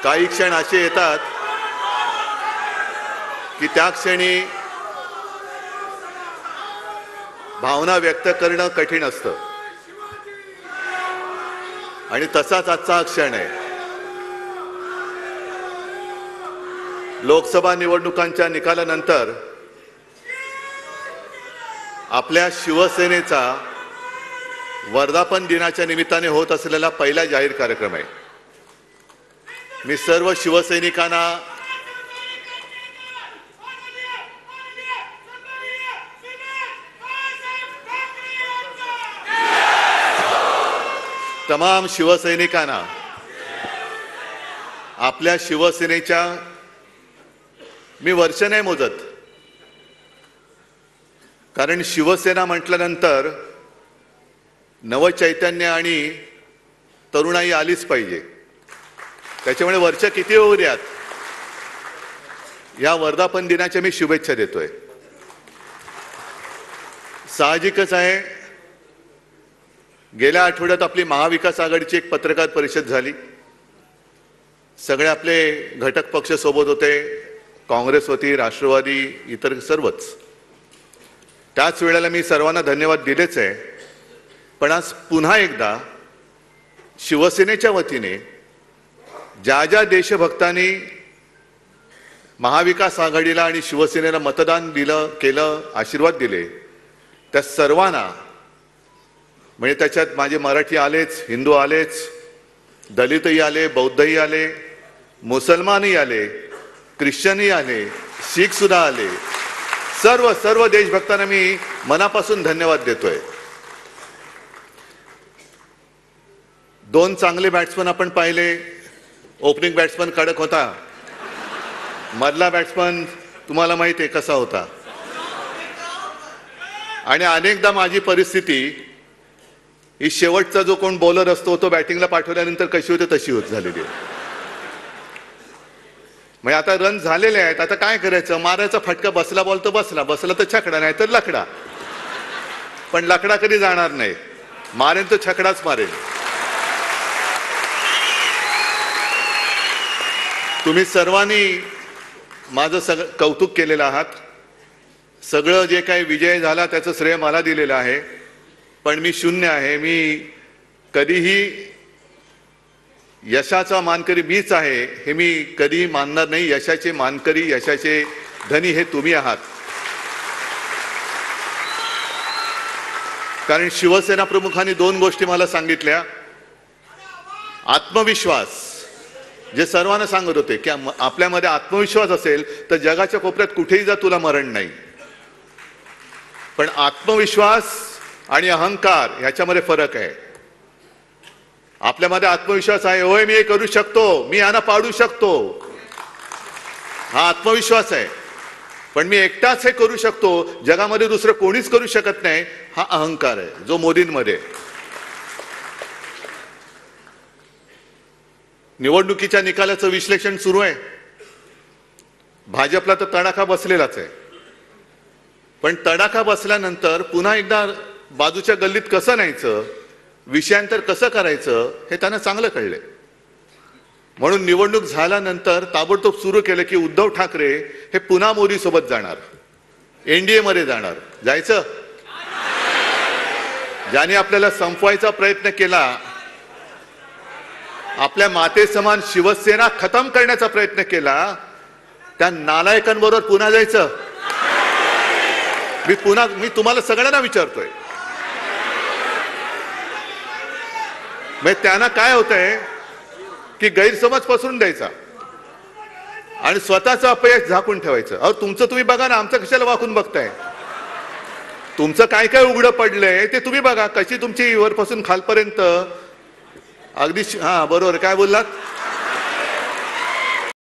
काही क्षण असे येतात की त्या क्षणी भावना व्यक्त करणं कठीण असतं आणि तसाच आजचा क्षण आहे। लोकसभा निवडणुकांच्या निकालानंतर आपल्या शिवसेनेचा वर्धापन दिनाच्या निमित्ताने होत असलेला पहिला जाहीर कार्यक्रम आहे। मी सर्व शिवसैनिकांना तमाम शिवसैनिकांना आपल्या शिवसेनेच्या मी वर्ष नाही मोजत, कारण शिवसेना म्हटल्यानंतर नवचैतन्य आणि तरुणाई आलीच पाहिजे। त्याच्यामुळे वर्ष किती होऊ द्यात, या वर्धापन दिनाच्या मी शुभेच्छा देतोय। साहजिकच आहे, गेल्या आठवड्यात आपली महाविकास आघाडीची एक पत्रकार परिषद झाली। सगळे आपले घटक पक्ष सोबत होते, काँग्रेस होती, राष्ट्रवादी, इतर सर्वच। त्याच वेळेला मी सर्वांना धन्यवाद दिलेच आहे, पण आज पुन्हा एकदा शिवसेनेच्या वतीने ज्या ज्या देशभक्तांनी महाविकास आघाडीला आणि शिवसेनेला मतदान केलं, आशीर्वाद दिले, त्या सर्वांना, म्हणजे त्याच्यात माझे मराठी आलेच, हिंदू आलेच, दलितही आले, बौद्धही आले, मुसलमानही आले, ख्रिश्चनही आले, शीख सुद्धा आले, सर्व देशभक्तांना मी मनापासून धन्यवाद देतोय। दोन चांगले बॅट्समन आपण पाहिले। ओपनिंग बॅट्समन कडक होता, मधला बॅट्समन तुम्हाला माहिती आहे कसा होता, आणि अनेकदा माझी परिस्थिती ही शेवटचा जो कोण बॉलर असतो तो बॅटिंगला पाठवल्यानंतर कशी होते तशी होत झालेली आहे। म्हणजे आता रन झालेले आहेत, आता काय करायचं, मारायचा फटका, बसला बॉल तर बसला तर छकडा, नाही तर लकडा, पण लकडा कधी जाणार नाही, मारेन तर छकडाच मारेन। तुम्ही सर्वांनी माझं कौतुक केलेलं आहात, सगळं जे काही विजय झाला त्याचं श्रेय मला दिलेलं आहे, पण मी शून्य आहे। मी कधीही यशाचा मानकरी मीच आहे हे मी कधीही मानणार नाही। यशाचे मानकरी, यशाचे धनी हे तुम्ही आहात, कारण शिवसेना प्रमुखांनी दोन गोष्टी मला सांगितल्या। आत्मविश्वास, जे सर्वांना सांगत होते की आपल्यामध्ये आत्मविश्वास असेल तर जगाच्या कोपऱ्यात कुठेही जा, तुला मरण नाही, पण आत्मविश्वास आणि अहंकार ह्याच्यामध्ये फरक आहे। आपल्यामध्ये आत्मविश्वास आहे, होय मी हे करू शकतो, मी यांना पाडू शकतो, हा आत्मविश्वास आहे, पण मी एकटाच हे करू शकतो, जगामध्ये दुसरं कोणीच करू शकत नाही, हा अहंकार आहे, जो मोदींमध्ये। निवडणुकीच्या निकालाचं विश्लेषण सुरू आहे। भाजपला तर तडाखा बसलेलाच आहे, पण तडाखा बसल्यानंतर पुन्हा एकदा बाजूच्या गल्लीत कसं न्यायचं, विषयांतर कसं करायचं हे त्यांना चांगलं कळलंय। म्हणून निवडणूक झाल्यानंतर ताबडतोब सुरू केलं की उद्धव ठाकरे हे पुन्हा मोदी सोबत जाणार, एनडीए मध्ये जाणार। जायचं? ज्याने आपल्याला संपवायचा प्रयत्न केला, आपल्या माते समान शिवसेना खतम करण्याचा प्रयत्न केला, त्या नालायकांबरोबर पुन्हा जायचं? मी तुम्हाला सगळ्यांना विचारतोय, म्हणजे त्यांना काय होतंय की गैरसमज पसरून द्यायचा आणि स्वतःचं अपयश झाकून ठेवायचं। अहो तुमचं तुम्ही बघा ना, आमचं कशाला वाकून बघताय? तुमचं काय काय उघडं पडलंय ते तुम्ही बघा, कशी तुमची वरपासून खालपर्यंत अगदी, हा बरोबर, काय बोललात?